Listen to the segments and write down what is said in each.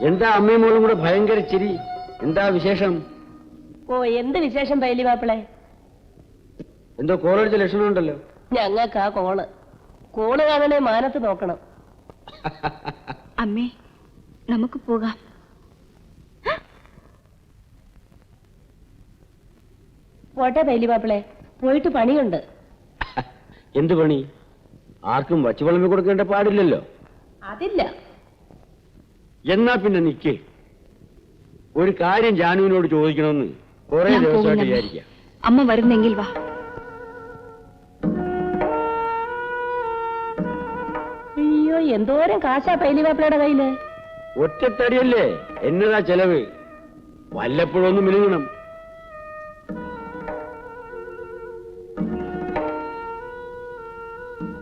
എന്താ അമ്മയും മോളും കൂടെ ഭയങ്കര ചിരി? എന്താ വിശേഷം? ഓ, എന്ത് വിശേഷം പൈലി മാപ്പിളെ? എന്തോ കോളടിച്ച ലക്ഷണമുണ്ടല്ലോ. ഞങ്ങൾക്കാ കോള് കാണണേ മാനത്ത് നോക്കണം. അമ്മേ, നമുക്ക് പോകാം. പോട്ടെ പൈലി മാപ്പിളെ, പോയിട്ട് പണിയുണ്ട്. എന്ത് പണി? ആർക്കും വച്ചു വിളമ്പി കൊടുക്കേണ്ട പാടില്ലല്ലോ. അതില്ല. എന്നാ പിന്നെ നിക്കേ, ഒരു കാര്യം ജാനുവിനോട് ചോദിക്കണമെന്ന് കുറെ ദിവസമായിട്ട് വിചാരിക്കാം. അമ്മ വരുന്നെങ്കിൽ വാ. അയ്യോ, എന്തോരം കാശാ പൈലി മാപ്പിളയുടെ കയ്യില്. ഒറ്റത്തടിയല്ലേ, എന്നതാ ചെലവ്? വല്ലപ്പോഴൊന്നും മിനുങ്ങണം.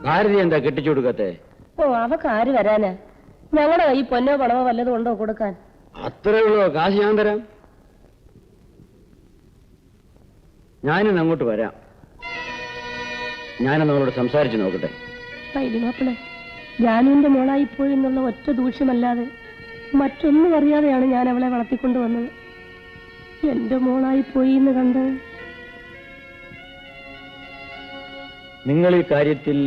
ഭാരതി എന്താ കെട്ടിച്ചു കൊടുക്കത്തെ? ഓ, അവക്ക് ആര് വരാനാ? ഞങ്ങളുടെ കൈ പൊന്നോ പണമോ വല്ലതും ഉണ്ടോ കൊടുക്കാൻ? അത്രേ ഉള്ളോ? കാശ് ഞാൻ തരാം. ഞാനിന്ന് അങ്ങോട്ട് വരാം. ഞാനെന്ന് അവളോട് സംസാരിച്ചു നോക്കട്ടെ. പൈലി മാപ്പിളെ, ജാനുവിന്റെ മോളായി പോയി എന്നുള്ള ഒറ്റ ദൂഷ്യമല്ലാതെ മറ്റൊന്നും അറിയാതെയാണ് ഞാൻ അവളെ വളർത്തിക്കൊണ്ടുവന്നത്. എന്റെ മോളായി പോയി എന്ന് കണ്ട് നിങ്ങൾ ഈ കാര്യത്തിൽ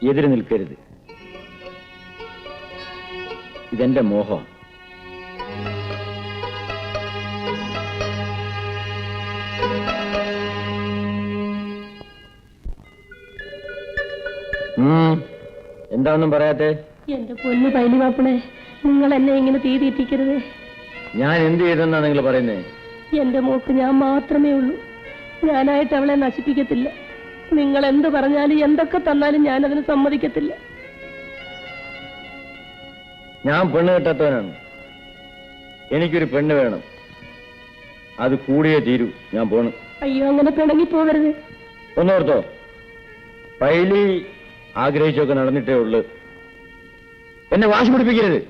എതിര് നിൽക്കരുത്. ഇതെന്റെ മോഹം. എന്താണെന്നും പറയാത്തെ? എന്റെ പൊന്നു പൈലി മാപ്പിളെ, നിങ്ങൾ എന്നെ ഇങ്ങനെ തീ തീറ്റിക്കരുത്. ഞാൻ എന്ത് ചെയ്തെന്നാ നിങ്ങൾ പറയുന്നേ? എന്റെ മോക്ക് ഞാൻ മാത്രമേ ഉള്ളൂ. ഞാനായിട്ട് അവളെ നശിപ്പിക്കത്തില്ല. നിങ്ങൾ എന്ത് പറഞ്ഞാലും എന്തൊക്കെ തന്നാലും ഞാൻ അതിന് സമ്മതിക്കത്തില്ല. ഞാൻ പെണ്ണ് കെട്ടാത്തവനാണ്. എനിക്കൊരു പെണ്ണ് വേണം. അത് കൂടിയേ തീരൂ. ഞാൻ പോണു. അയ്യോ, അങ്ങനെ പിണങ്ങി പോകരുത്. ഒന്നോർത്തോ, പൈലി ആഗ്രഹിച്ചൊക്കെ നടന്നിട്ടേ ഉള്ളു. എന്നെ വാശി പിടിപ്പിക്കരുത്.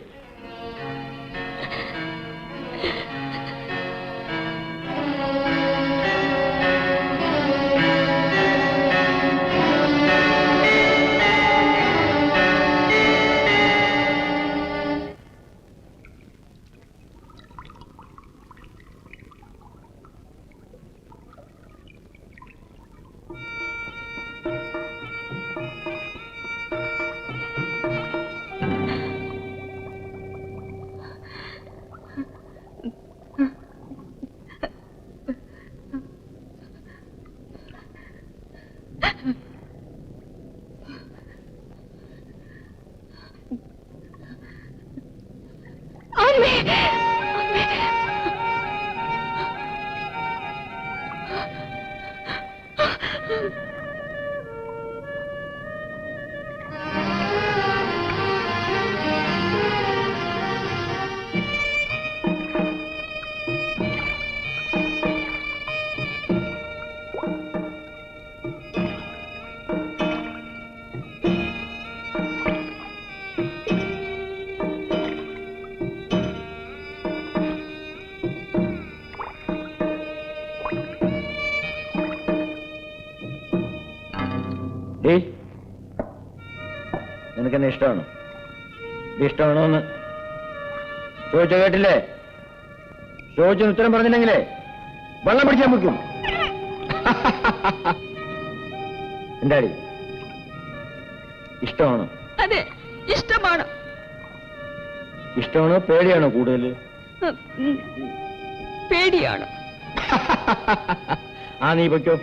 നിനക്കെന്നെ ഇഷ്ടമാണോ? ഇഷ്ടമാണോ എന്ന് ചോദിച്ചോ, കേട്ടില്ലേ? ചോദിച്ചൊന്ന് ഉത്തരം പറഞ്ഞില്ലെങ്കിലേ വെള്ളം പിടിച്ചാൽ മുക്കും. എന്താടി, ഇഷ്ടമാണോ? അതെ, ഇഷ്ടമാണ്. ഇഷ്ടമാണോ പേടിയാണോ കൂടുതൽ? പേടിയാണ്. ആ, നീ പൊയ്ക്കോ.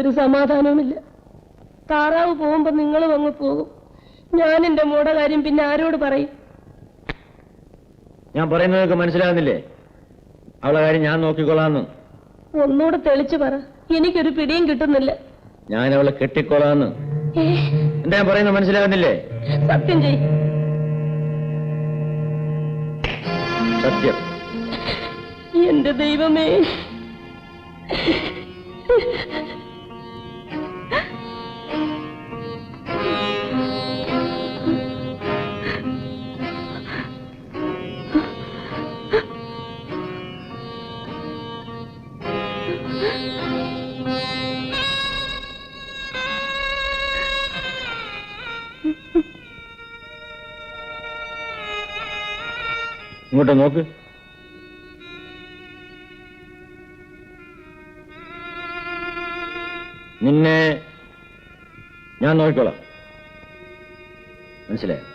എനിക്കൊരു സമാധാനവുമില്ല. താറാവ് പോകുമ്പോ നിങ്ങളും അങ്ങ് പോകും. ഞാൻ എന്റെ മോടെ കാര്യം പിന്നെ ആരോട് പറയും? ഞാൻ പറയുന്നതൊക്കെ മനസ്സിലാകുന്നില്ലേ? അവളെ കാര്യം ഞാൻ നോക്കിക്കൊള്ളാന്ന്. ഒന്നുകൂടെ തെളിച്ചു പറ, എനിക്കൊരു പിടിയും കിട്ടുന്നില്ല. ഞാൻ അവളെ കെട്ടിക്കൊള്ളാന്ന്. എന്താ ഞാൻ പറയുന്നത് മനസ്സിലാകുന്നില്ലേ? സത്യം ചെയ്. സത്യം. എന്റെ ദൈവമേ, ഇങ്ങോട്ട് നോക്ക്. നിന്നെ ഞാൻ നോക്കിക്കോളാം. മനസ്സിലായോ?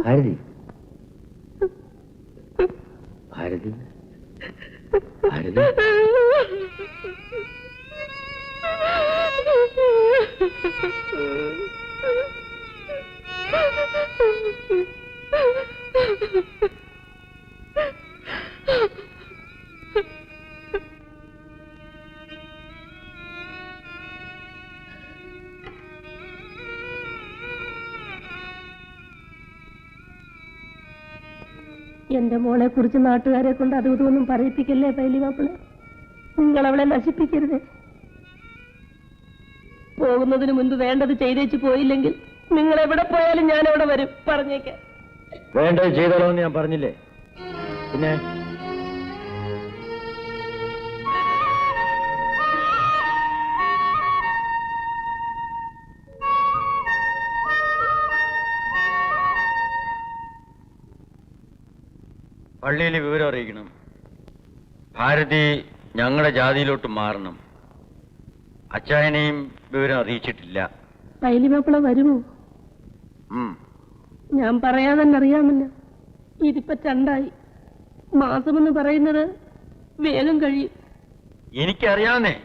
ഭാരതി, ഭാരതി, ഭാരതി. എന്റെ മോളെ കുറിച്ച് നാട്ടുകാരെ കൊണ്ട് അതും ഇതൊന്നും പറയിപ്പിക്കല്ലേ പൈലി മാപ്പിളെ. നിങ്ങൾ അവളെ നശിപ്പിക്കരുത്. പോകുന്നതിന് മുൻപ് വേണ്ടത് ചെയ്തേച്ച് പോയില്ലെങ്കിൽ നിങ്ങൾ എവിടെ പോയാലും ഞാൻ അവിടെ വരും. പറഞ്ഞേക്കാം. വേണ്ടത് ചെയ്തോളൂ എന്ന് ഞാൻ പറഞ്ഞില്ലേ? പിന്നെ പള്ളിയിൽ വിവരം അറിയിക്കണം. ഭാരതി ഞങ്ങളുടെ ജാതിയിലോട്ട് മാറണം. അച്ചായനെയും വിവരം അറിയിച്ചിട്ടില്ല. പൈലി മാപ്പിള വരുമോ? ഞാൻ പറയാതെ തന്നെ അറിയാമല്ലോ. ഇതിപ്പോ 2 ആയി. മാസമെന്ന് പറയുന്നത് വേഗം കഴിയും. എനിക്കറിയാവുന്നേ.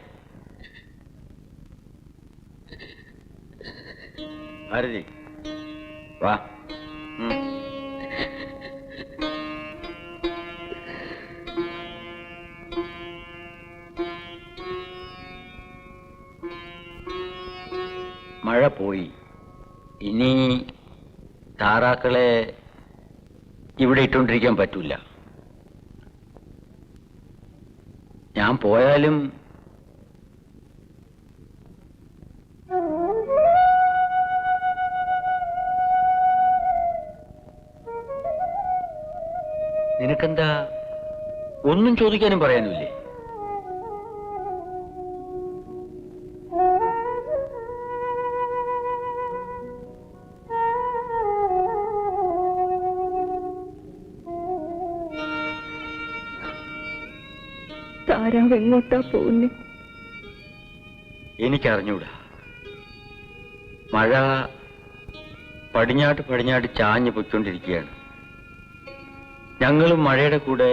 ഭാരതി വാ. മഴ പോയി. ഇനി താറാക്കളെ ഇവിടെ ഇട്ടുകൊണ്ടിരിക്കാൻ പറ്റൂല. ഞാൻ പോയാലും നിനക്കെന്താ ഒന്നും ചോദിക്കാനും പറയാനുമില്ലേ? താരാവ് എങ്ങോട്ടാ പോകുന്നേ? എനിക്കറിഞ്ഞൂടാ. മഴ പടിഞ്ഞാട്ട് ചാഞ്ഞു പൊയ്ക്കൊണ്ടിരിക്കുകയാണ്. ഞങ്ങളും മഴയുടെ കൂടെ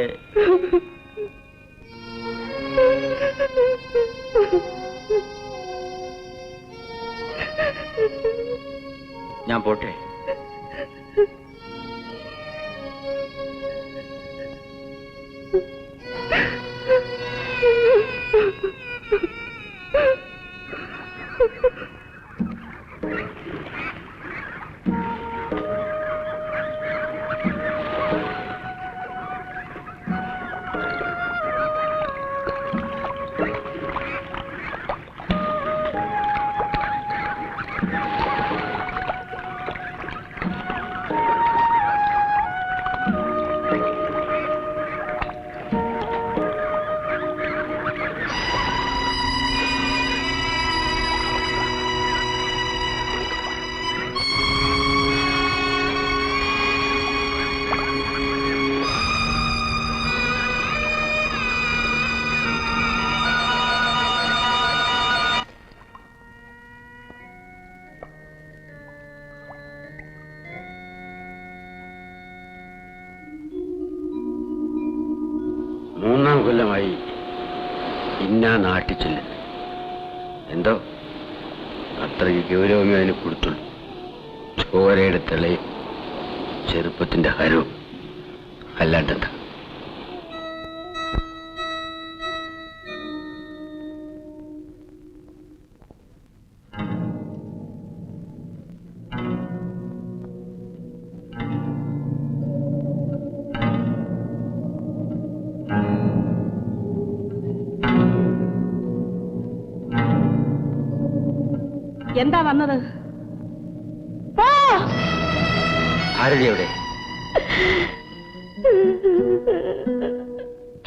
ഞാൻ പോട്ടെ. മൂന്നാം കൊല്ലമായി ഇന്നാ നാട്ടിൽ ചെല്ലുന്നു. എന്തോ അത്രയ്ക്ക് ഗൗരവമേ അതിന് കൊടുത്തുള്ളൂ. ചോരയുടെ തെളയും ചെറുപ്പത്തിന്റെ ഹരവും അല്ലാണ്ടെന്താ. എന്താ വന്നത്? ഭാരതി എവിടെ?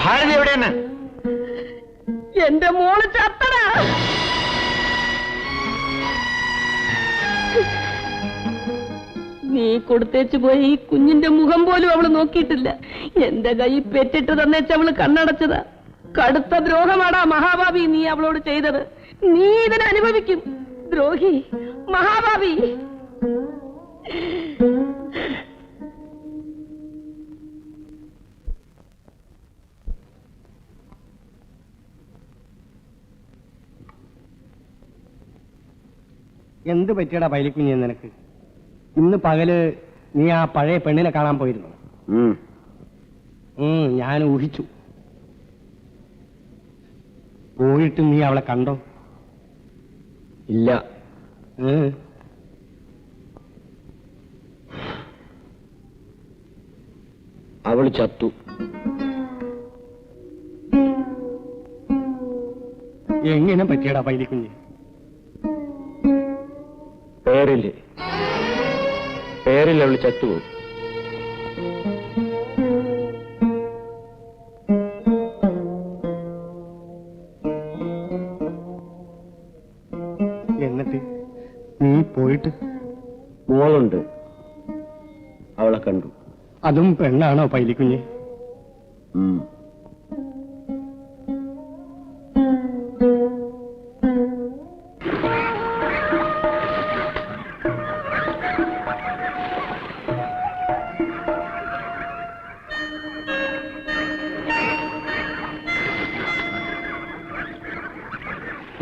ഭാരതി എവിടെയാണ്? എന്റെ മോള് ചത്തടാ. നീ കൊടുത്തേച്ചു പോയി ഈ കുഞ്ഞിന്റെ മുഖം പോലും അവള് നോക്കിയിട്ടില്ല. എന്റെ കൈ പെറ്റിട്ട് തന്നേച്ച് അവള് കണ്ണടച്ചതാ. കടുത്ത ദ്രോഹമാടാ മഹാഭാവി നീ അവളോട് ചെയ്തത്. നീ ഇതിനനുഭവിക്കും. ദ്രോഹി, മഹാഭാവി. എന്ത് പറ്റിയടാ പൈലിക്കുഞ്ഞ് നിനക്ക്? ഇന്ന് പകല് നീ ആ പഴയ പെണ്ണിനെ കാണാൻ പോയിരുന്നു? ഞാൻ ഊഹിച്ചു. പോയിട്ട് നീ അവളെ കണ്ടോ? ഇല്ല. അവൾ ചത്തു. എങ്ങനെ പറ്റിയടാ പൈലിക്കുഞ്ഞ്? പേരിൽ അവൾ ചത്തുപോയി. എന്നിട്ട് നീ പോയിട്ട്? മോളുണ്ട്, അവളെ കണ്ടു. അതും പെണ്ണാണോ പൈലിക്കുഞ്ഞ്?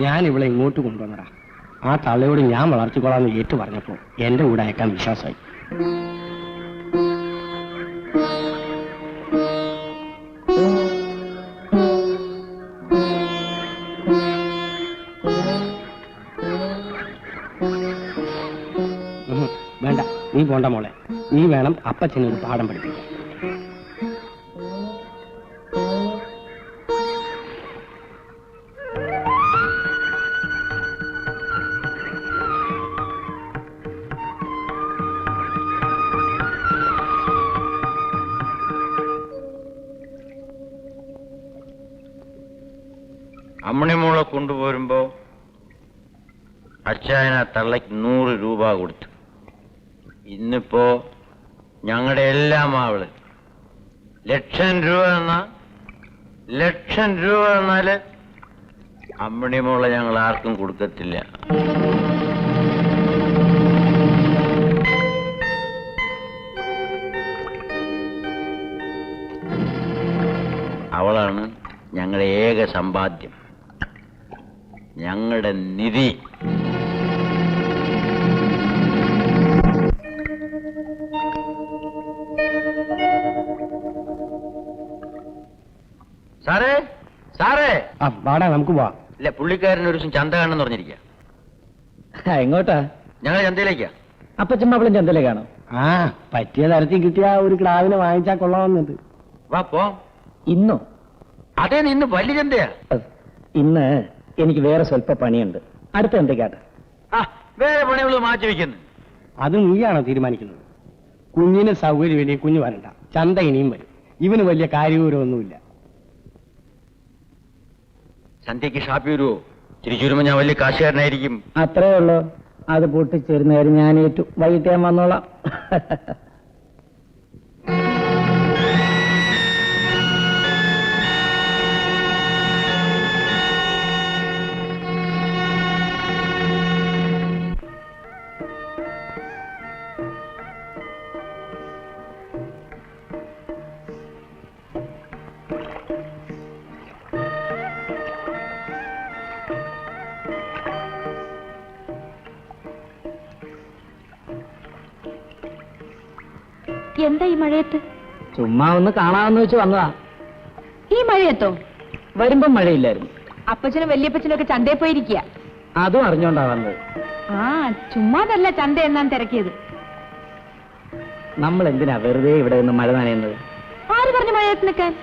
ഞാൻ ഇവളെ ഇങ്ങോട്ട് കൊണ്ടുവന്നടാ. ആ തള്ളയോട് ഞാൻ വളർത്തിക്കൊള്ളാന്ന് ഏറ്റു പറഞ്ഞപ്പോ എന്റെ കൂടെ അയക്കാൻ വിശ്വാസമായി. വേണ്ട, നീ പോണ്ട മോളെ. നീ വേണം അപ്പച്ചനൊരു പാഠം പഠിപ്പിക്കാൻ. അമ്മണിമോളെ കൊണ്ടുപോരുമ്പോ അച്ചായന തള്ളയ്ക്ക് 100 രൂപ കൊടുത്തു. ഇന്നിപ്പോ ഞങ്ങളുടെ എല്ലാം അവള് ലക്ഷം രൂപ എന്നാല് അമ്മണിമോളെ ഞങ്ങൾ ആർക്കും കൊടുക്കത്തില്ല. അവളാണ് ഞങ്ങളുടെ ഏക സമ്പാദ്യം, ഞങ്ങളുടെ നിധി. സാറേ സാറേ ആ വാടാ നമുക്ക് പോവാം. ഇല്ല, പുള്ളിക്കാരൻ ഒരു ദിവസം ചന്ത കാണണമെന്ന് പറഞ്ഞിരിക്കുക. എങ്ങോട്ടാ? ഞങ്ങൾ ചന്തയിലേക്കാ. അപ്പച്ചമ്മ അവളും ചന്തയിലേക്കാണോ? ആ പറ്റിയ തരത്തിൽ കിട്ടിയ ഒരു ക്ലാവിനെ വാങ്ങിച്ചാൽ കൊള്ളാമെന്നുണ്ട്. വാ പോ. ഇന്നോ? അതേ, ഇന്ന് വലിയ ചന്തയാ. ഇന്ന് എനിക്ക് വേറെ സ്വല്പ പണിയുണ്ട്. അടുത്ത എന്തൊക്കെയാട്ടെ? ആ, വേറെ പണികൾ മാറ്റി വെക്കുന്നു. അത് നീയാണോ തീരുമാനിക്കുന്നത്? കുഞ്ഞിന് സൗകര്യം ഇനി കുഞ്ഞു വരണ്ട, ചന്ത ഇനിയും വരും. ഇവന് വലിയ കാര്യവിവരമൊന്നുമില്ല. സന്ധ്യക്ക് ഷാപ്പി വരുമോ? തിരിച്ചു വരുമ്പോ ഞാൻ വലിയ കാശുകാരനായിരിക്കും. അത്രേ ഉള്ളൂ. അത് പൊട്ടിച്ചേരുന്ന കാര്യം ഞാൻ ഏറ്റു. വൈകിട്ട് ഞാൻ വന്നോളാം. എന്താ ഈ മഴയത്ത്? ചുമ്മാ ഒന്ന് കാണാമെന്ന് വെച്ച് വന്നതാ. ഈ മഴയത്തോ? വരുമ്പം മഴയില്ലായിരുന്നു. അപ്പച്ചനും വല്യപ്പച്ചനും ഒക്കെ ചന്തയിൽ പോയിരിക്കുക. അതും അറിഞ്ഞോണ്ടാ വന്നത്. ആ ചുമ്മാതല്ല ചന്ത എന്നാൻ തിരക്കിയത്. നമ്മൾ എന്തിനാ വെറുതെ ഇവിടെ നിന്ന് മഴ നനയുന്നത്? ആര് പറഞ്ഞു മഴയത്ത് നിൽക്കാൻ?